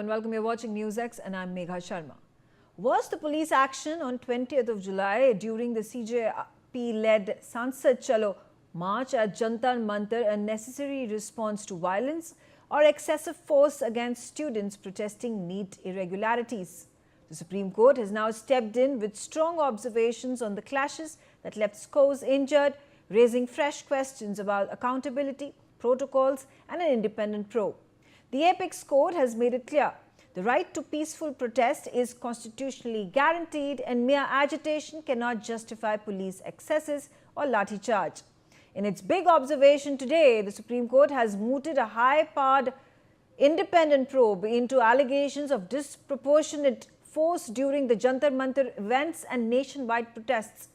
and welcome. You're watching NewsX and I'm Megha Sharma. Was the police action on 20th of July during the CJP-led Sansad Chalo march at Jantar Mantar a necessary response to violence or excessive force against students protesting NEET irregularities? The Supreme Court has now stepped in with strong observations on the clashes that left scores injured, raising fresh questions about accountability, protocols and an independent probe. The Apex Court has made it clear the right to peaceful protest is constitutionally guaranteed and mere agitation cannot justify police excesses or lathi charge. In its big observation today, the Supreme Court has mooted a high-powered independent probe into allegations of disproportionate force during the Jantar Mantar events and nationwide protests.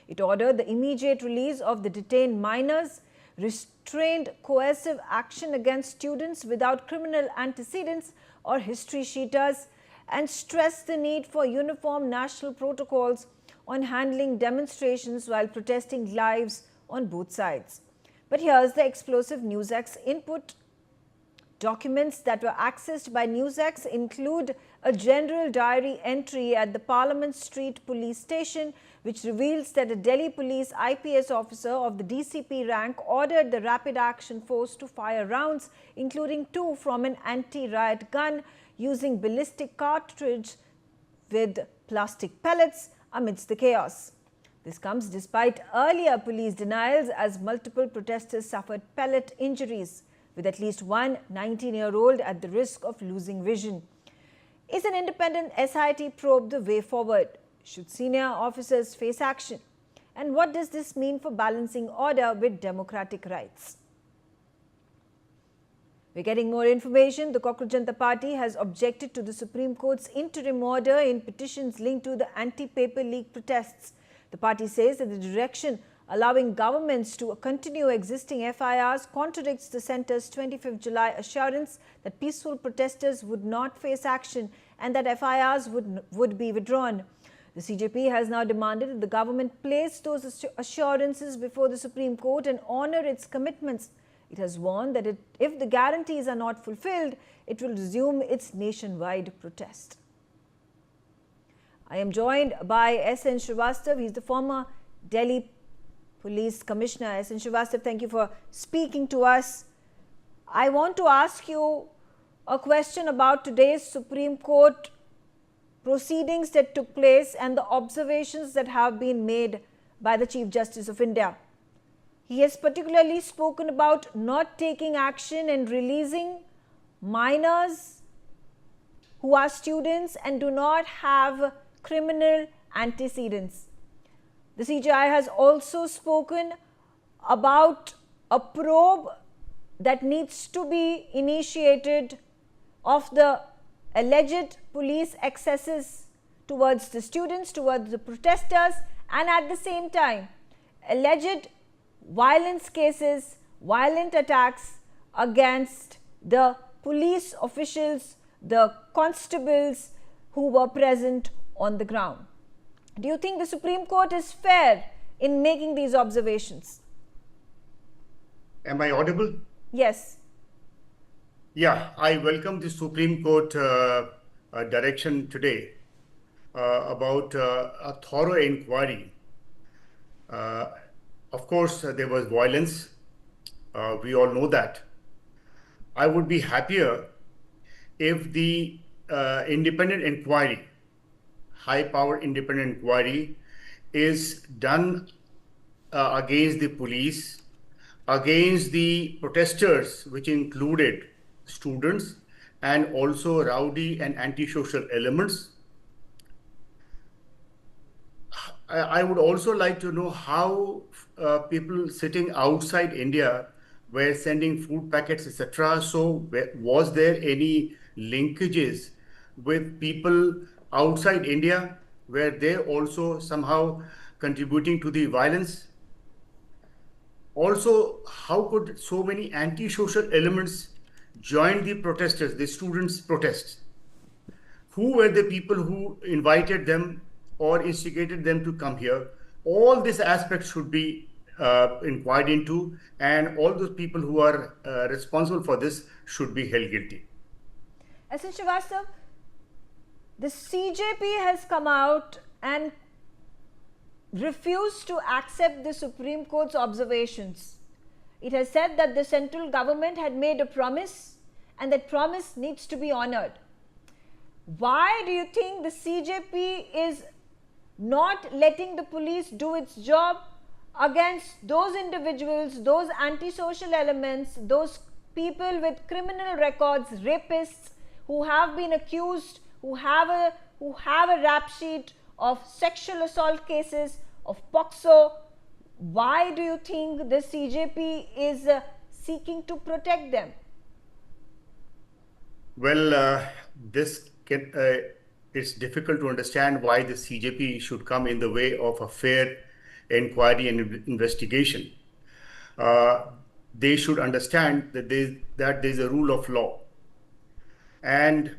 It ordered the immediate release of the detained minors, restrained coercive action against students without criminal antecedents or history sheeters, and stressed the need for uniform national protocols on handling demonstrations while protesting lives on both sides. But here's the explosive NewsX input. Documents that were accessed by NewsX include a general diary entry at the Parliament Street police station which reveals that a Delhi police IPS officer of the DCP rank ordered the rapid action force to fire rounds, including 2 from an anti-riot gun using ballistic cartridge with plastic pellets amidst the chaos. This comes despite earlier police denials as multiple protesters suffered pellet injuries, with at least one 19-year-old at the risk of losing vision. Is an independent SIT probe the way forward? Should senior officers face action? And what does this mean for balancing order with democratic rights? We're getting more information. The Cockroach Janata Party has objected to the Supreme Court's interim order in petitions linked to the anti-paper leak protests. The party says that the direction allowing governments to continue existing FIRs contradicts the centre's 25th July assurance that peaceful protesters would not face action and that FIRs would be withdrawn. The CJP has now demanded that the government place those assurances before the Supreme Court and honour its commitments. It has warned that if the guarantees are not fulfilled, it will resume its nationwide protest. I am joined by S.N. Srivastav. He is the former Delhi Police Commissioner. S.N. Srivastav, thank you for speaking to us. I want to ask you a question about today's Supreme Court proceedings that took place and the observations that have been made by the Chief Justice of India. He has particularly spoken about not taking action and releasing minors who are students and do not have criminal antecedents. The CJI has also spoken about a probe that needs to be initiated of the alleged police excesses towards the students, towards the protesters, and at the same time, alleged violence cases, violent attacks against the police officials, the constables who were present on the ground. Do you think the Supreme Court is fair in making these observations? Am I audible? Yes. Yeah, I welcome the Supreme Court direction today about a thorough inquiry. Of course, there was violence. We all know that. I would be happier if the independent inquiry, high-powered independent inquiry, is done against the police, against the protesters, which included students and also rowdy and antisocial elements. I would also like to know how people sitting outside India were sending food packets, etc. So was there any linkages with people outside India? Were they also somehow contributing to the violence? Also, how could so many antisocial elements join the protesters, the students' protests? Who were the people who invited them or instigated them to come here? All these aspects should be inquired into, and all those people who are responsible for this should be held guilty. S.N. Srivastav, the CJP has come out and refused to accept the Supreme Court's observations. It has said that the central government had made a promise and that promise needs to be honored. Why do you think the CJP is not letting the police do its job against those individuals, those antisocial elements, those people with criminal records, rapists who have been accused, who have a rap sheet of sexual assault cases, of POCSO? Why do you think the CJP is seeking to protect them? Well, it's difficult to understand why the CJP should come in the way of a fair inquiry and investigation. They should understand that there's a rule of law, and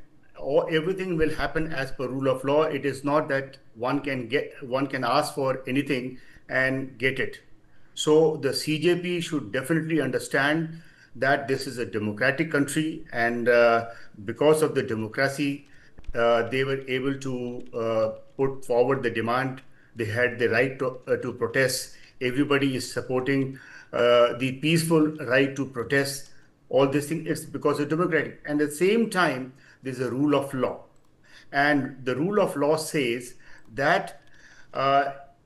everything will happen as per rule of law. It is not that one can ask for anything and get it. So the CJP should definitely understand that this is a democratic country, and because of the democracy, they were able to put forward the demand. They had the right to protest. Everybody is supporting the peaceful right to protest. All these things, it's because of democratic. And at the same time, there's a rule of law. And the rule of law says that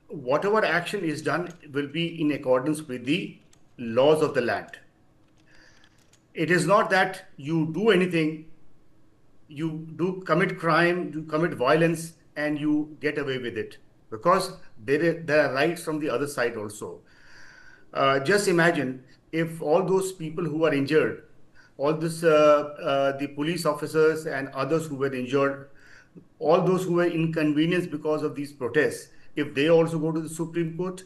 whatever action is done will be in accordance with the laws of the land. It is not that you do anything, you do commit crime, you commit violence, and you get away with it, because there are rights from the other side also. Just imagine if all those people who are injured, all this, the police officers and others who were injured, all those who were inconvenienced because of these protests, if they also go to the Supreme Court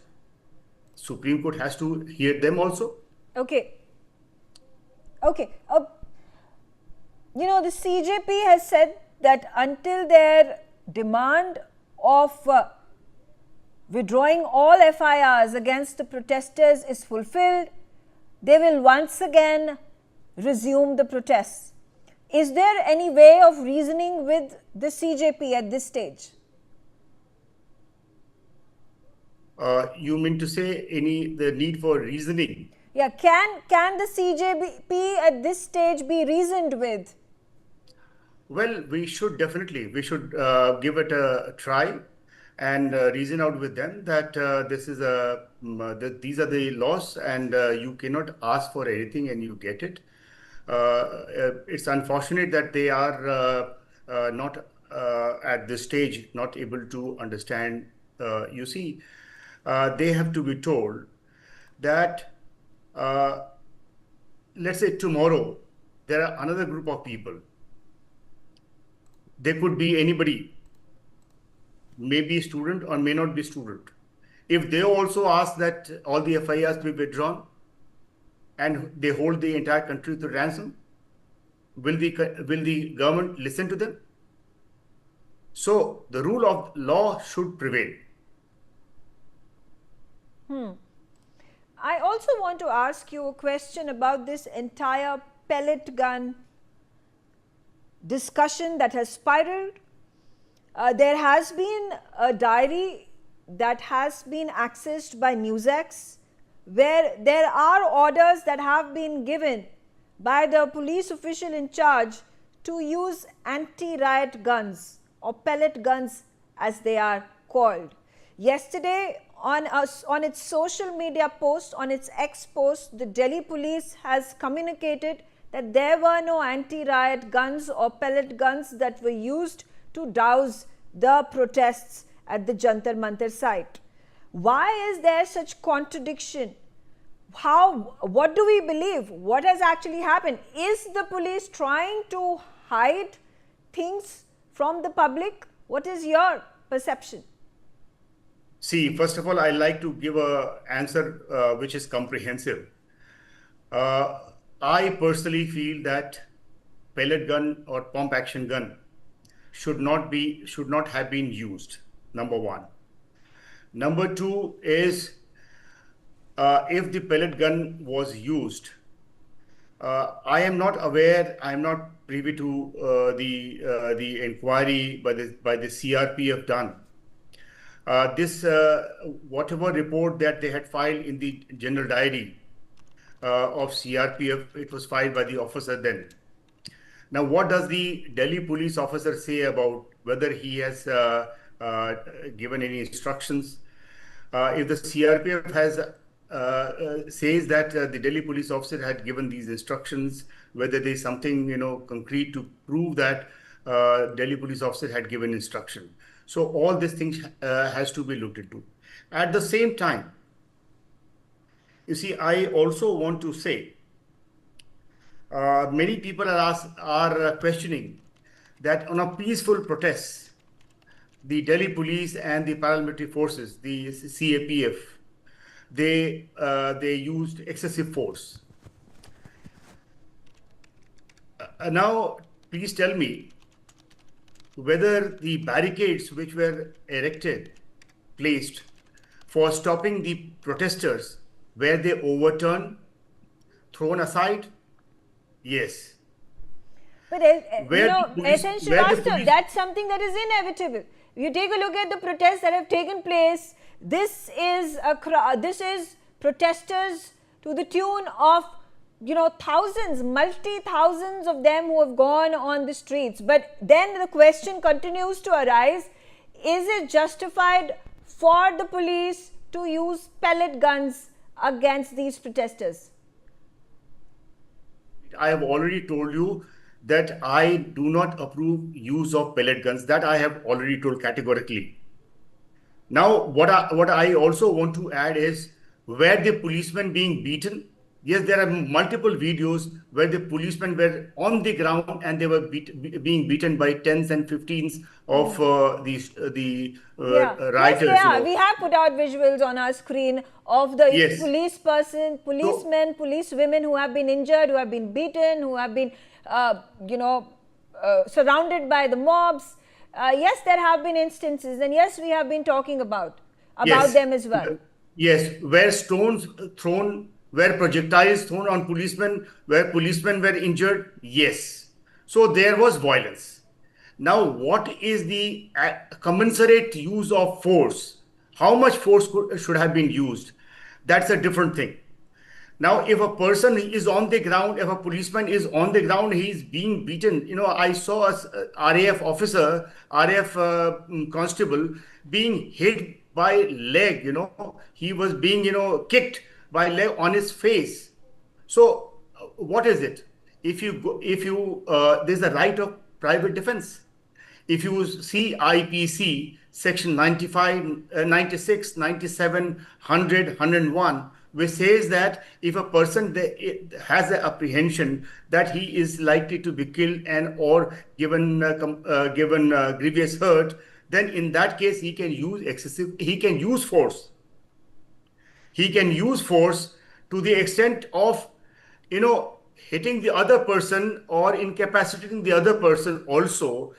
has to hear them also. Okay. The CJP has said that until their demand of withdrawing all FIRs against the protesters is fulfilled, they will once again resume the protests. Is there any way of reasoning with the CJP at this stage? You mean to say the need for reasoning? Yeah, can the CJP at this stage be reasoned with? Well, we should give it a try and reason out with them that these are the laws, and you cannot ask for anything and you get it. It's unfortunate that they are not at this stage not able to understand. You see, they have to be told that let's say tomorrow there are another group of people. They could be anybody, maybe a student or may not be a student. If they also ask that all the FIRs be withdrawn and they hold the entire country to ransom, will the government listen to them? So the rule of law should prevail. I also want to ask you a question about this entire pellet gun discussion that has spiraled. There has been a diary that has been accessed by NewsX, where there are orders that have been given by the police official in charge to use anti-riot guns or pellet guns as they are called. Yesterday, on its social media post, on its X post, the Delhi police has communicated that there were no anti-riot guns or pellet guns that were used to douse the protests at the Jantar Mantar site. Why is there such contradiction? What do we believe? What has actually happened? Is the police trying to hide things from the public? What is your perception? See, first of all, I like to give an answer which is comprehensive. I personally feel that pellet gun or pump action gun should not have been used. Number one. Number two is if the pellet gun was used, I am not privy to the inquiry by the CRPF done. This whatever report that they had filed in the general diary of CRPF, it was filed by the officer then. Now, what does the Delhi police officer say about whether he has given any instructions? If the CRPF has says that the Delhi police officer had given these instructions, whether there is something concrete to prove that Delhi police officer had given instruction. So all these things has to be looked into. At the same time, you see, I also want to say many people are questioning that on a peaceful protest, the Delhi police and the paramilitary forces, the CAPF, they used excessive force. Now, please tell me whether the barricades which were placed for stopping the protesters, were they overturned, thrown aside? Yes. But that's something that is inevitable. You take a look at the protests that have taken place. This is protesters to the tune of thousands, multi-thousands of them who have gone on the streets. But then the question continues to arise: is it justified for the police to use pellet guns against these protesters? I have already told you that I do not approve use of pellet guns. That I have already told categorically. Now, what I also want to add is, were the policemen being beaten? Yes, there are multiple videos where the policemen were on the ground and they were being beaten by 10s and 15s of the rioters. Yes, we have put out visuals on our screen of the policemen, policewomen who have been injured, who have been beaten, who have been, surrounded by the mobs. Yes, there have been instances, and yes, we have been talking about them as well. Yes, where stones thrown, where projectiles thrown on policemen, where policemen were injured, yes. So there was violence. Now, what is the commensurate use of force? How much force should have been used? That's a different thing. Now, if a person is on the ground, if a policeman is on the ground, he is being beaten. I saw a RAF officer, RAF constable being hit by leg, he was being, kicked by leg on his face. So what is it? There's a right of private defense. If you see IPC section 95, 96, 97, 100, 101, which says that if a person has an apprehension that he is likely to be killed and or given grievous hurt, then in that case he can use force. He can use force to the extent of, hitting the other person or incapacitating the other person also,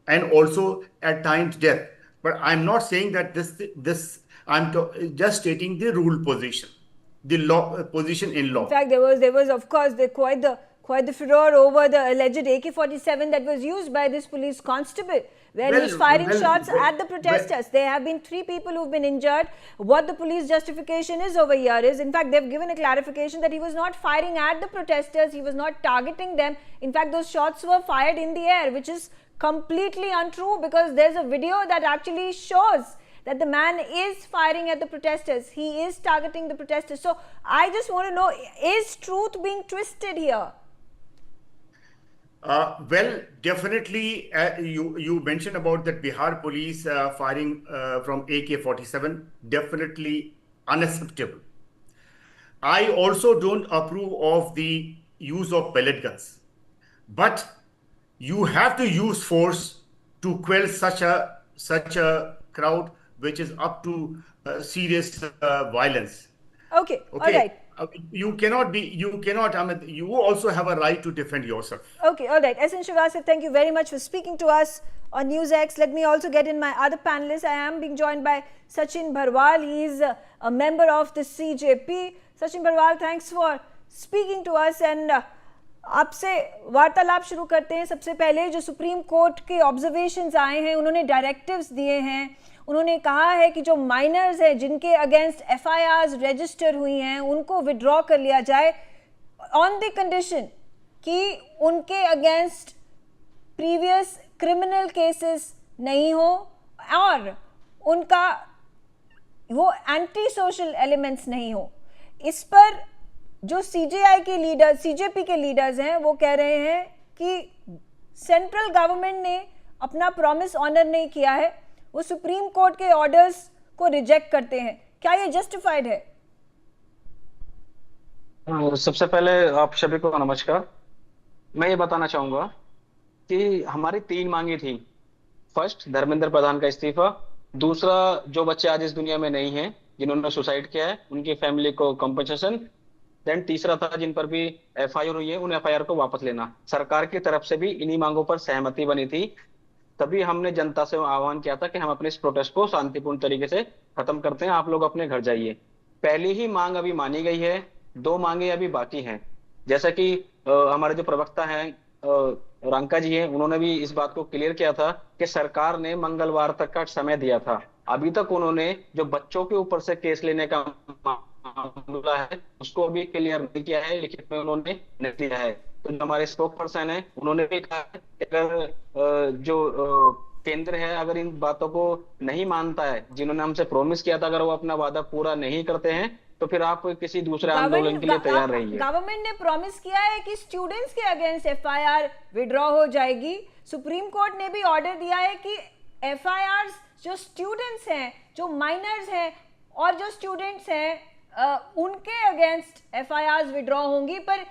and also at times death. But I'm not saying that I'm just stating the rule position, the law position in law. In fact, there was of course quite the furor over the alleged AK-47 that was used by this police constable, where he's firing shots at the protesters. There have been 3 people who've been injured. What the police justification is over here is, in fact, they've given a clarification that he was not firing at the protesters, he was not targeting them. In fact, those shots were fired in the air, which is completely untrue, because there's a video that actually shows that the man is firing at the protesters. He is targeting the protesters. So I just want to know, is truth being twisted here? Well, definitely, you mentioned about that Bihar police firing from AK-47, definitely unacceptable. I also don't approve of the use of pellet guns, but you have to use force to quell such a crowd which is up to serious violence. Okay, all right. You cannot, you also have a right to defend yourself. Okay, all right. SN Srivastava, thank you very much for speaking to us on NewsX. Let me also get in my other panelists. I am being joined by Sachin Bharwal. He is a member of the CJP. Sachin Bharwal, thanks for speaking to us. And आपसे वार्तालाप शुरू करते हैं। सबसे पहले जो supreme court के observations आए हैं, उन्होंने डायरेक्टिव्स दिए हैं। उन्होंने कहा है कि जो माइनर्स हैं जिनके अगेंस्ट एफआईआर्स रजिस्टर हुई हैं उनको विड्रॉ कर लिया जाए ऑन द कंडीशन कि उनके अगेंस्ट प्रीवियस क्रिमिनल केसेस नहीं हो और उनका वो एंटी सोशल एलिमेंट्स नहीं हो। इस पर जो सीजेआई के लीडर, सीजेपी के लीडर्स हैं, वो कह रहे हैं कि सेंट्रल गवर्नमेंट ने अपना प्रॉमिस ऑनर नहीं किया है, वो सुप्रीम कोर्ट के ऑर्डर्स को रिजेक्ट करते हैं। क्या ये जस्टिफाइड है? सबसे पहले आप सभी को नमस्कार। मैं ये बताना चाहूंगा कि हमारी 3 मांगी थी। फर्स्ट, धर्मेंद्र प्रधान का इस्तीफा। दूसरा, जो बच्चे आज इस दुनिया में नहीं हैं, जिन्होंने सुसाइड किया है, उनकी फैमिली को कंपनसेशन। देन तीसरा था, जिन पर भी एफआईआर हुई है, उन एफआईआर को वापस लेना। सरकार की तरफ से भी इन्हीं मांगों पर सहमति बनी थी। तभी हमने जनता से आह्वान किया था कि हम अपने इस प्रोटेस्ट को शांतिपूर्ण तरीके से खत्म करते हैं, आप लोग अपने घर जाइए। पहली ही मांग अभी मानी गई है, 2 मांगे अभी बाकी हैं। जैसा कि हमारे जो प्रवक्ता हैं रांका जी हैं, उन्होंने भी इस बात को क्लियर किया था कि सरकार ने मंगलवार तक का समय दिया था। अभी तक उन्होंने जो बच्चों के ऊपर से केस लेने का मामला है उसको अभी क्लियर नहीं किया है, लिखित में उन्होंने नहीं दिया है। तो जो हमारे स्पोक पर्सन है, उन्होंने भी कहा है कि अगर केंद्र है अगर इन बातों को नहीं मानता है, जिन्होंने हमसे प्रॉमिस किया था, अगर वो अपना वादा पूरा नहीं करते हैं तो फिर आप किसी दूसरे आंदोलन के लिए तैयार रहिए। गवर्नमेंट ने प्रॉमिस किया है कि स्टूडेंट्स के अगेंस्ट एफआईआर विड्रॉ हो जाएगी। सुप्रीम कोर्ट ने भी ऑर्डर दिया है कि एफआईआर जो स्टूडेंट्स हैं, जो माइनर्स हैं और जो स्टूडेंट्स हैं उनके अगेंस्ट एफआईआर विड्रॉ होंगी। पर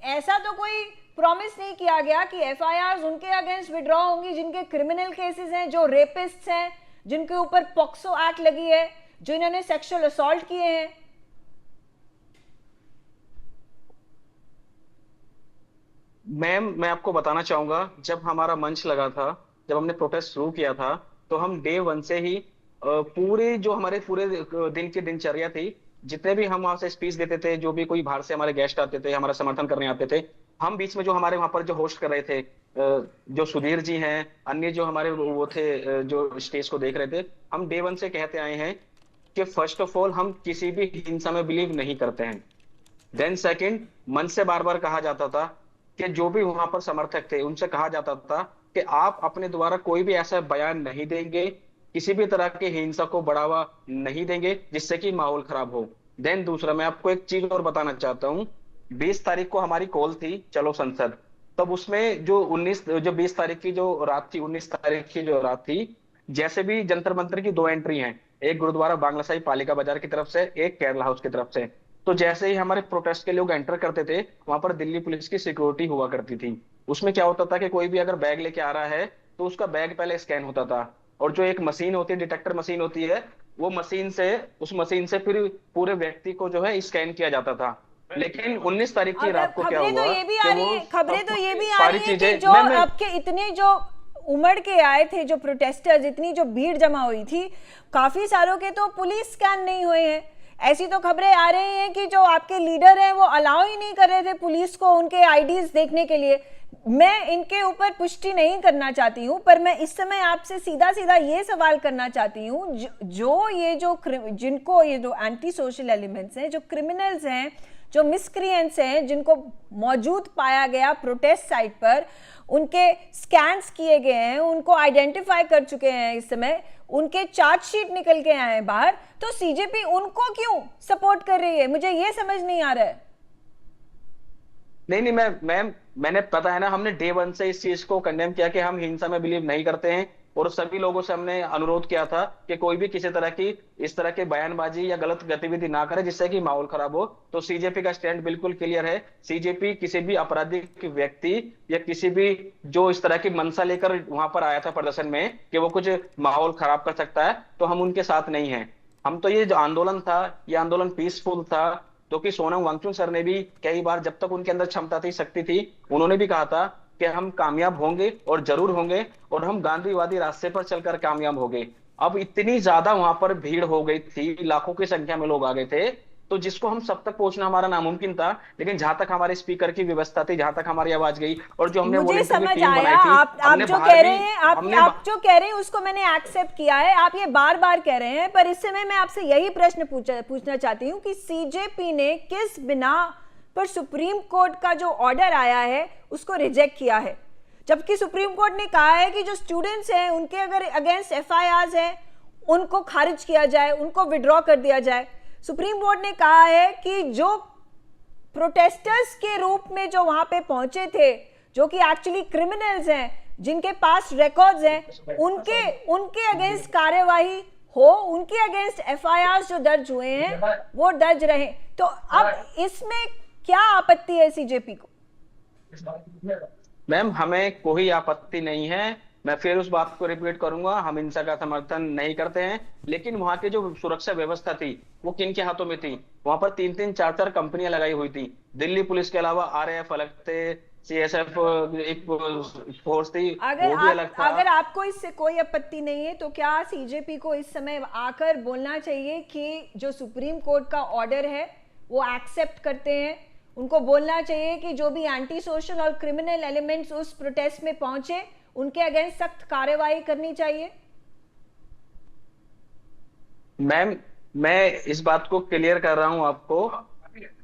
ऐसा तो कोई प्रॉमिस नहीं किया गया कि एफआईआर उनके अगेंस्ट विड्रॉ होंगी जिनके क्रिमिनल केसेस हैं, जो रेपिस्ट्स हैं, जिनके ऊपर पॉक्सो एक्ट लगी है, जो इन्होंने सेक्सुअल असॉल्ट किए हैं। मैम, मैं आपको बताना चाहूंगा, जब हमारा मंच लगा था, जब हमने प्रोटेस्ट शुरू किया था, तो हम डे 1 से ही पूरे जो हमारे पूरे दिन की दिनचर्या थी, जितने भी हम वहां से स्पीच देते थे, जो भी कोई बाहर से हमारे गेस्ट आते थे, हमारा समर्थन करने आते थे, हम बीच में जो हमारे वहां पर जो होस्ट कर रहे थे, जो सुधीर जी हैं, अन्य जो हमारे वो थे जो स्टेज को देख रहे थे, हम डे 1 से कहते आए हैं कि फर्स्ट ऑफ ऑल हम किसी भी हिंसा में बिलीव नहीं करते हैं। देन सेकंड, मन से बार बार कहा जाता था कि जो भी वहां पर समर्थक थे उनसे कहा जाता था कि आप अपने द्वारा कोई भी ऐसा बयान नहीं देंगे, किसी भी तरह की हिंसा को बढ़ावा नहीं देंगे जिससे कि माहौल खराब हो। देन दूसरा, मैं आपको एक चीज और बताना चाहता हूँ। 20 तारीख को हमारी कॉल थी चलो संसद, तब उसमें जो 20 तारीख की जो रात थी, 19 तारीख की जो रात थी, जैसे भी जंतर मंतर की 2 एंट्री हैं, एक गुरुद्वारा बांग्ला साहिब पालिका बाजार की तरफ से, एक केरला हाउस की तरफ से। तो जैसे ही हमारे प्रोटेस्ट के लोग एंटर करते थे, वहां पर दिल्ली पुलिस की सिक्योरिटी हुआ करती थी। उसमें क्या होता था कि कोई भी अगर बैग लेके आ रहा है तो उसका बैग पहले स्कैन होता था, और जो एक मशीन होती है, डिटेक्टर मशीन होती है, वो उस मशीन से फिर पूरे व्यक्ति को जो है स्कैन किया जाता था। लेकिन 19 तारीख की रात को क्या हुआ, खबरें तो ये भी आ रही है कि जो आपके इतने जो उमड़ के आए थे, जो प्रोटेस्टर्स, इतनी जो भीड़ जमा हुई थी, काफी सारों के तो पुलिस स्कैन नहीं हुए हैं। ऐसी तो खबरें आ रही हैं कि जो आपके लीडर हैं वो अलाउ ही नहीं कर रहे थे पुलिस को उनके आईडीज देखने के लिए। मैं इनके ऊपर पुष्टि नहीं करना चाहती हूं, पर मैं इस समय आपसे सीधा सीधा ये सवाल करना चाहती हूं, जिनको ये जो एंटी सोशल एलिमेंट्स हैं, जो क्रिमिनल्स हैं, जो मिसक्रिएंट्स हैं, जिनको मौजूद पाया गया प्रोटेस्ट साइट पर, उनके स्कैन्स किए गए हैं, उनको आइडेंटिफाई कर चुके हैं, इस समय उनके चार्जशीट निकल के आए हैं बाहर, तो सीजेपी उनको क्यों सपोर्ट कर रही है? मुझे ये समझ नहीं आ रहा है। नहीं, मैंने पता है ना, हमने डे 1 से इस चीज को कंडेम किया कि हम हिंसा में बिलीव नहीं करते हैं, और सभी लोगों से हमने अनुरोध किया था कि कोई भी किसी तरह की इस तरह के बयानबाजी या गलत गतिविधि ना करे जिससे कि माहौल खराब हो। तो सीजेपी का स्टैंड बिल्कुल क्लियर है। सीजेपी किसी भी आपराधिक व्यक्ति या किसी भी जो इस तरह की मंशा लेकर वहां पर आया था प्रदर्शन में कि वो कुछ माहौल खराब कर सकता है, तो हम उनके साथ नहीं हैं। हम तो ये जो आंदोलन था, ये आंदोलन पीसफुल था, तो कि सोनम वांगचुक सर ने भी कई बार, जब तक उनके अंदर क्षमता थी, शक्ति थी, उन्होंने भी कहा था कि हम कामयाब होंगे और जरूर होंगे, और हम गांधीवादी रास्ते पर चलकर कामयाब होंगे। अब इतनी ज्यादा वहां पर भीड़ हो गई थी, लाखों की संख्या में लोग आ गए थे, तो जिसको हम सब तक पहुंचना हमारा नामुमकिन था, लेकिन जहां तक हमारे स्पीकर की व्यवस्था थी, जहां तक हमारी आवाज गई, और जो हमने मुझे वॉलंटियर की समझ टीम आया, बनाई थी, आप हमने जो बाहर कह भी रहे हैं, हमने आप जो कह रहे हैं उसको मैंने एक्सेप्ट किया है, आप ये बार बार कह रहे हैं, पर इस समय मैं आपसे यही प्रश्न पूछना चाहती हूँ कि सीजेपी ने किस बिना पर सुप्रीम कोर्ट का जो ऑर्डर आया है उसको रिजेक्ट किया है, जबकि सुप्रीम कोर्ट ने कहा है कि जो स्टूडेंट्स हैं उनके अगर अगेंस्ट एफआईआर हैं उनको खारिज किया जाए, उनको विड्रॉ कर दिया जाए। सुप्रीम कोर्ट ने कहा है कि जो प्रोटेस्टर्स के रूप में जो वहां पे पहुंचे थे, जो कि एक्चुअली क्रिमिनल्स हैं, जिनके पास रिकॉर्ड्स हैं, उनके अगेंस्ट कार्यवाही हो, उनके अगेंस्ट एफआईआर जो दर्ज हुए हैं वो दर्ज रहे। तो अब इसमें क्या आपत्ति है सीजेपी को? मैम, हमें कोई आपत्ति नहीं है। मैं फिर उस बात को रिपीट करूंगा, हम हिंसा का समर्थन नहीं करते हैं, लेकिन वहां की जो सुरक्षा व्यवस्था थी वो किन के हाथों में थी? वहां पर 3-3, 4-4 कंपनियां लगाई हुई थी। दिल्ली पुलिस के अलावा आरएएफ अलग थे, सीएसएफ एक फोर्स थी, वो भी अलग था। अगर आपको इससे कोई आपत्ति नहीं है तो क्या सीजेपी को इस समय आकर बोलना चाहिए कि जो सुप्रीम कोर्ट का ऑर्डर है वो एक्सेप्ट करते हैं, उनको बोलना चाहिए कि जो भी एंटी सोशल और क्रिमिनल एलिमेंट्स उस प्रोटेस्ट में पहुंचे उनके अगेंस्ट सख्त कार्रवाई करनी चाहिए? मैम, मैं इस बात को क्लियर कर रहा हूं आपको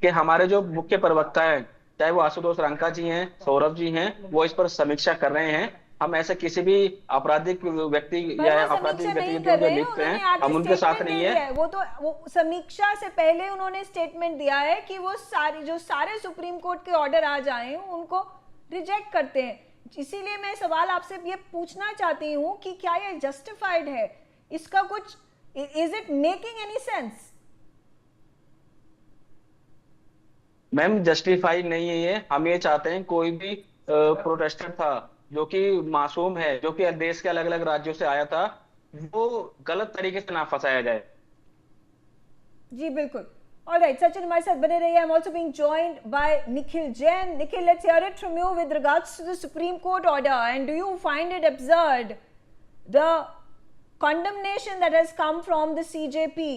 कि हमारे जो मुख्य प्रवक्ता हैं, चाहे वो आशुतोष रंका जी हैं, सौरभ जी हैं, वो इस पर समीक्षा कर रहे हैं। हम ऐसे किसी भी आपराधिक व्यक्ति पर या वो आपराधिक समीक्षा नहीं गतिविधियों कर में रहे हैं, लिप्त उन्होंने हैं, आगे हम उनके साथ स्टेटमेंट दे नहीं दिया है। है। वो समीक्षा से पहले उन्होंने स्टेटमेंट दिया है कि वो सारे सुप्रीम कोर्ट के ऑर्डर आ जाए उनको रिजेक्ट करते हैं। इसीलिए मैं सवाल आपसे ये पूछना चाहती हूँ कि क्या ये जस्टिफाइड है? इसका कुछ, is it making any sense? Ma'am, justified नहीं है ये। हम ये चाहते हैं कोई भी प्रोटेस्टर था जो कि मासूम है, जो कि देश के अलग अलग राज्यों से आया था, वो गलत तरीके से ना फंसाया जाए। जी बिल्कुल। All right, सचिन हमारे साथ बने रहिए। I'm also being joined by Nikhil Jain. Nikhil, let's hear it from you with regards to the Supreme Court order. And do you find it absurd, the condemnation that has come from the CJP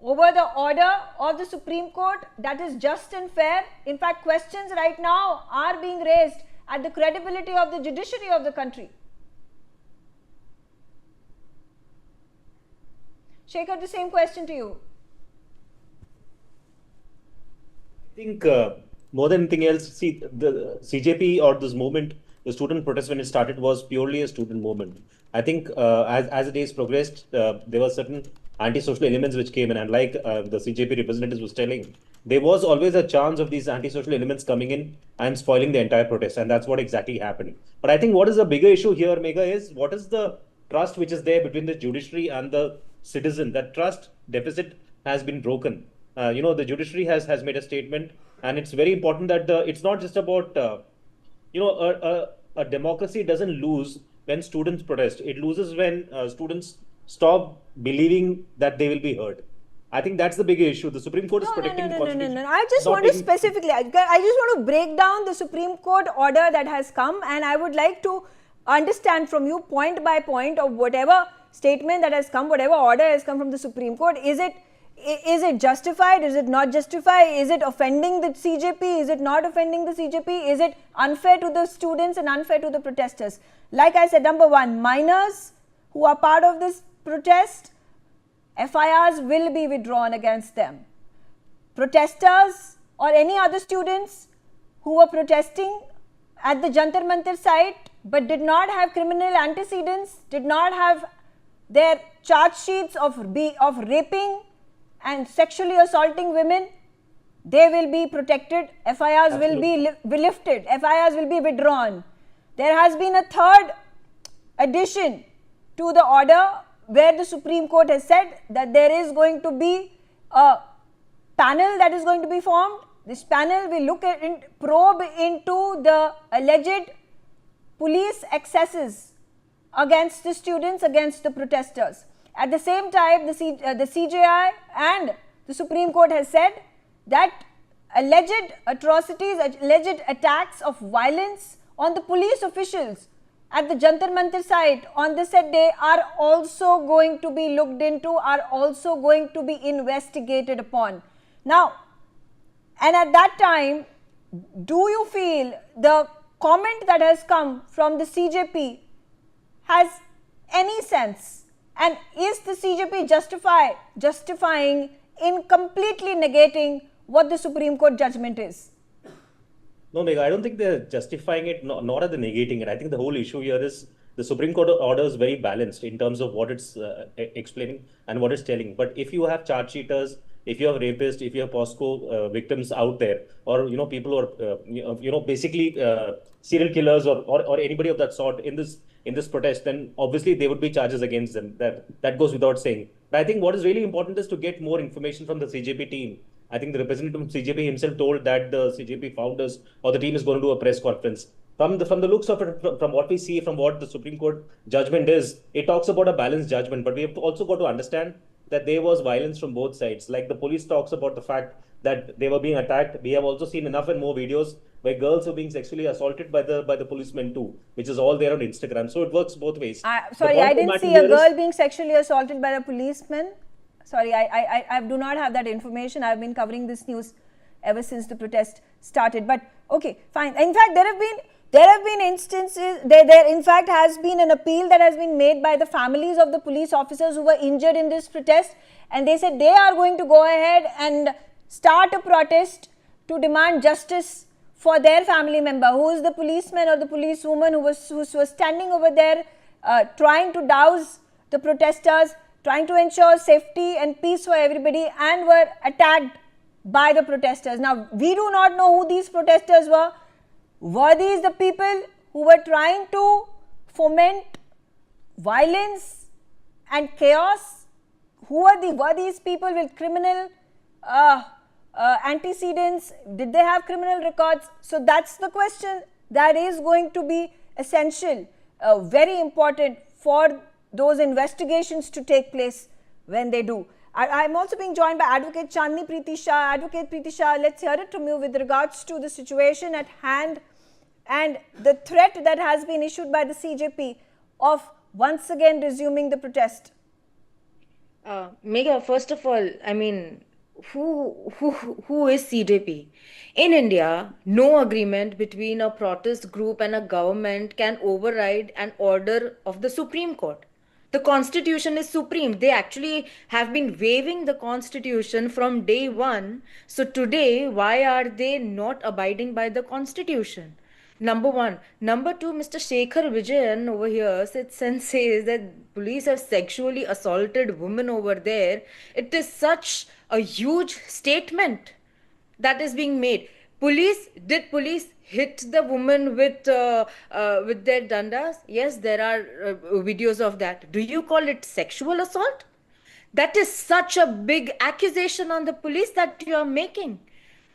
over the order of the Supreme Court that is just and fair? In fact, questions right now are being raised at the credibility of the judiciary of the country. Shekhar, the same question to you. I think more than anything else, see, the CJP or this movement, the student protest when it started was purely a student movement. I think as the days progressed, there were certain anti-social elements which came in, and like the CJP representatives was telling, there was always a chance of these anti-social elements coming in and spoiling the entire protest, and that's what exactly happened. But I think what is the bigger issue here, Megha, is what is the trust which is there between the judiciary and the citizen? That trust deficit has been broken. The judiciary has made a statement, and it's very important that it's not just about a democracy doesn't lose when students protest. It loses when students stop believing that they will be heard. I think that's the bigger issue. The Supreme Court is protecting the Constitution. No. I just want to specifically, I just want to break down the Supreme Court order that has come, and I would like to understand from you point by point of whatever statement that has come, whatever order has come from the Supreme Court. Is it justified? Is it not justified? Is it offending the CJP? Is it not offending the CJP? Is it unfair to the students and unfair to the protesters? Like I said, number one, minors who are part of this protest, FIRs will be withdrawn against them. Protesters or any other students who were protesting at the Jantar Mantar site but did not have criminal antecedents, did not have their charge sheets of raping and sexually assaulting women, they will be protected. FIRs will be lifted. FIRs will be withdrawn. There has been a third addition to the order where the Supreme Court has said that there is going to be a panel that is going to be formed. This panel will probe into the alleged police excesses against the students, against the protesters. At the same time, the CJI and the Supreme Court has said that alleged atrocities, alleged attacks of violence on the police officials at the Jantar Mantar site on the said day are also going to be looked into, are also going to be investigated upon. Now, and at that time, do you feel the comment that has come from the CJP has any sense? And is the CJP justifying in completely negating what the Supreme Court judgment is? No, Megha, I don't think they're justifying it, nor are they negating it. I think the whole issue here is the Supreme Court order is very balanced in terms of what it's explaining and what it's telling. But if you have charge cheaters, if you have rapists, if you have POSCO victims out there, or people who are basically serial killers or anybody of that sort in this protest, then obviously there would be charges against them. That goes without saying. But I think what is really important is to get more information from the CJP team. I think the representative from CJP himself told that the CJP founders or the team is going to do a press conference. From the looks of it, from what we see, from what the Supreme Court judgment is, it talks about a balanced judgment. But we have also got to understand that there was violence from both sides. Like the police talks about the fact that they were being attacked. We have also seen enough and more videos where girls were being sexually assaulted by the policemen too, which is all there on Instagram. So it works both ways. Sorry, I didn't see a girl being sexually assaulted by a policeman. Sorry, I do not have that information. I've been covering this news ever since the protest started. But okay, fine. In fact, there have been instances. There in fact has been an appeal that has been made by the families of the police officers who were injured in this protest, and they said they are going to go ahead and start a protest to demand justice for their family member, who is the policeman or the policewoman who was standing over there trying to douse the protesters, trying to ensure safety and peace for everybody, and were attacked by the protesters. Now, we do not know who these protesters were. Were these the people who were trying to foment violence and chaos? Were these people with criminal antecedents? Did they have criminal records? So that's the question that is going to be essential, very important for those investigations to take place when they do. I'm also being joined by Advocate Chandni Preeti Shah. Advocate Preeti Shah, let's hear it from you with regards to the situation at hand and the threat that has been issued by the CJP of once again resuming the protest. Megha, first of all, I mean, who is CJP? In India, no agreement between a protest group and a government can override an order of the Supreme Court. The Constitution is supreme. They actually have been waiving the Constitution from day one. So today, why are they not abiding by the Constitution? Number one. Number two, Mr. Shekhar Vijayan over here says that police have sexually assaulted women over there. It is such a huge statement that is being made. Did police hit the woman with their dandas? Yes, there are videos of that. Do you call it sexual assault? That is such a big accusation on the police that you are making.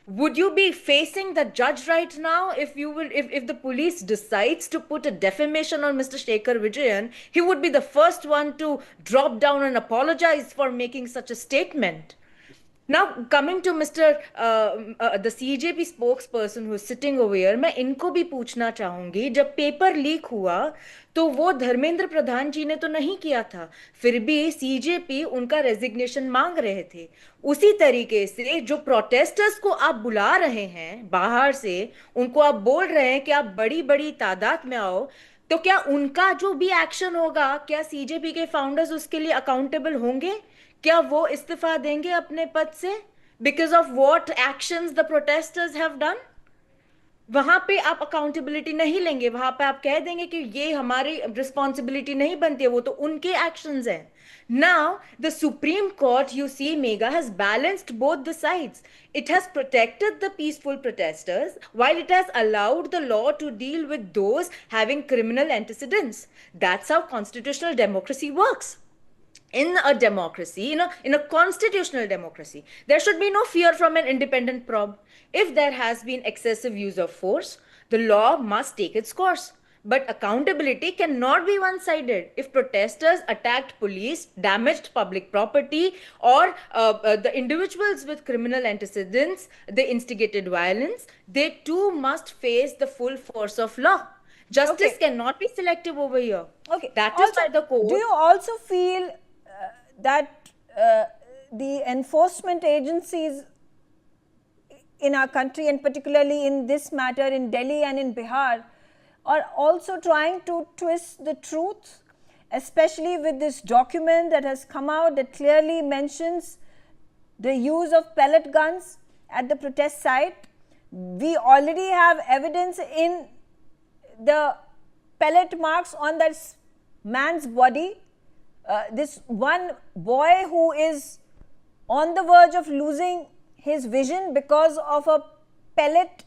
Would you be facing the judge right now if the police decides to put a defamation on Mr. Shekhar Vijayan? He would be the first one to drop down and apologize for making such a statement. Now, coming to the CJP spokesperson who is sitting over here, मैं इनको भी पूछना चाहूंगी, जब paper leak हुआ तो वो धर्मेंद्र प्रधान जी ने तो नहीं किया था, फिर भी CJP उनका रेजिग्नेशन मांग रहे थे. उसी तरीके से जो प्रोटेस्टर्स को आप बुला रहे हैं बाहर से, उनको आप बोल रहे हैं कि आप बड़ी बड़ी तादाद में आओ, तो क्या उनका जो भी एक्शन होगा, क्या CJP के फाउंडर्स उसके लिए अकाउंटेबल होंगे? क्या वो इस्तीफा देंगे अपने पद से because of what actions the protesters have done? वहां पे आप अकाउंटेबिलिटी नहीं लेंगे, वहां पे आप कह देंगे कि ये हमारी रिस्पॉन्सिबिलिटी नहीं बनती है, वो तो उनके एक्शंस हैं. Now, the Supreme Court, you see, Megha, has balanced both the sides. It has protected the peaceful protesters while it has allowed the law to deal with those having criminal antecedents. That's how constitutional democracy works. In a democracy, in a constitutional democracy, there should be no fear from an independent probe. If there has been excessive use of force, the law must take its course. But accountability cannot be one-sided. If protesters attacked police, damaged public property, or the individuals with criminal antecedents, they instigated violence, they too must face the full force of law. Justice cannot be selective over here. Okay. That is why the court... Do you also feel that the enforcement agencies in our country, and particularly in this matter in Delhi and in Bihar, are also trying to twist the truth, especially with this document that has come out that clearly mentions the use of pellet guns at the protest site. We already have evidence in the pellet marks on that man's body. This one boy who is on the verge of losing his vision because of a pellet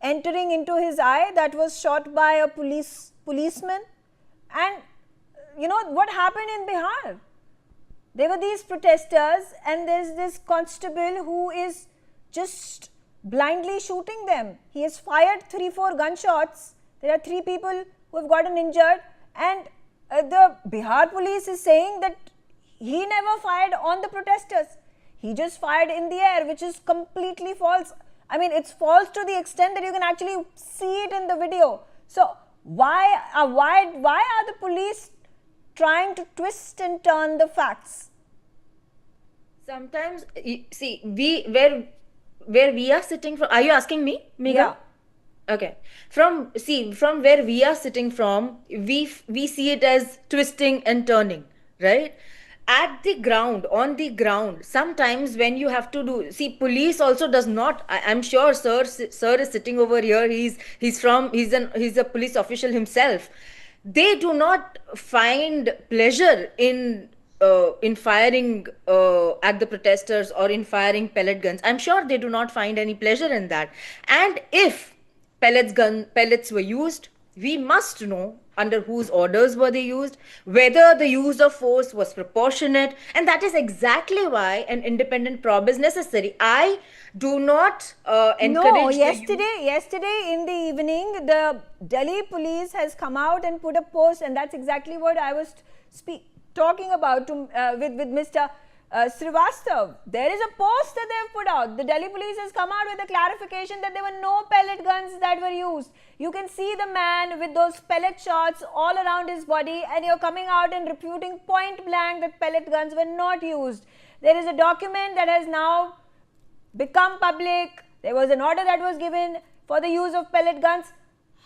entering into his eye that was shot by a policeman. And you know what happened in Bihar? There were these protesters and there's this constable who is just blindly shooting them. He has fired 3-4 gunshots. There are 3 people who have gotten injured, and the Bihar police is saying that he never fired on the protesters. He just fired in the air, which is completely false. I mean, it's false to the extent that you can actually see it in the video. So why are the police trying to twist and turn the facts? Sometimes, see, where we are sitting from, are you asking me, Megha? Yeah. Okay. From where we are sitting from, we see it as twisting and turning, right? At the ground, on the ground, sometimes when you have to do, see, police also does not, I'm sure sir is sitting over here, he's a police official himself. They do not find pleasure in firing at the protesters or in firing pellet guns. I'm sure they do not find any pleasure in that. And if pellets were used, we must know under whose orders were they used, whether the use of force was proportionate, and that is exactly why an independent probe is necessary. I do not encourage. No, yesterday in the evening, the Delhi police has come out and put a post, and that's exactly what I was talking about with Mr. Srivastav. There is a post that they have put out. The Delhi police has come out with a clarification that there were no pellet guns that were used. You can see the man with those pellet shots all around his body, and you're coming out and refuting point blank that pellet guns were not used. There is a document that has now become public. There was an order that was given for the use of pellet guns.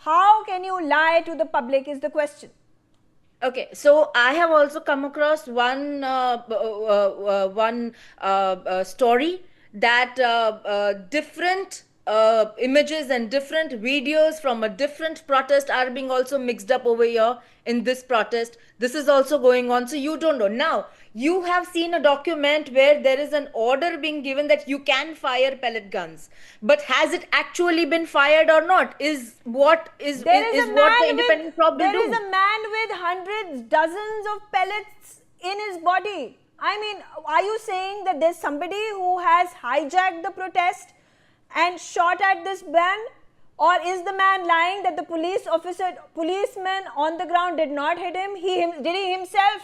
How can you lie to the public is the question. Okay, so I have also come across one story that different images and different videos from a different protest are being also mixed up over here in this protest. This is also going on, so you don't know. Now, you have seen a document where there is an order being given that you can fire pellet guns, but has it actually been fired or not is what the independent probe will do. There is a man with hundreds, dozens of pellets in his body. I mean, are you saying that there's somebody who has hijacked the protest and shot at this man? Or is the man lying that the policeman on the ground did not hit him? Did he himself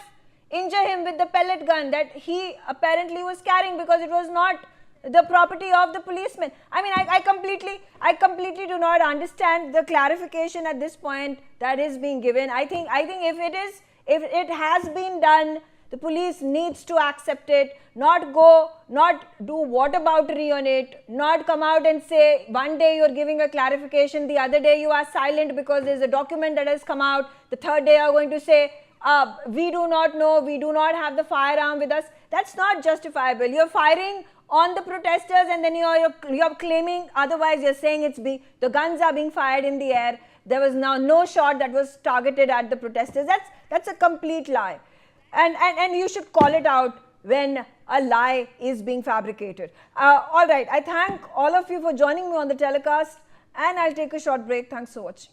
injure him with the pellet gun that he apparently was carrying because it was not the property of the policeman? I mean, I completely do not understand the clarification at this point that is being given. I think if it has been done, the police needs to accept it, not do whataboutery on it, not come out and say one day you're giving a clarification, the other day you are silent because there's a document that has come out, the third day you're going to say, we do not know, we do not have the firearm with us. That's not justifiable. You're firing on the protesters and then you're claiming otherwise. You're saying the guns are being fired in the air. There was now no shot that was targeted at the protesters. That's a complete lie. And you should call it out when a lie is being fabricated. All right, I thank all of you for joining me on the telecast, and I'll take a short break. Thanks for watching.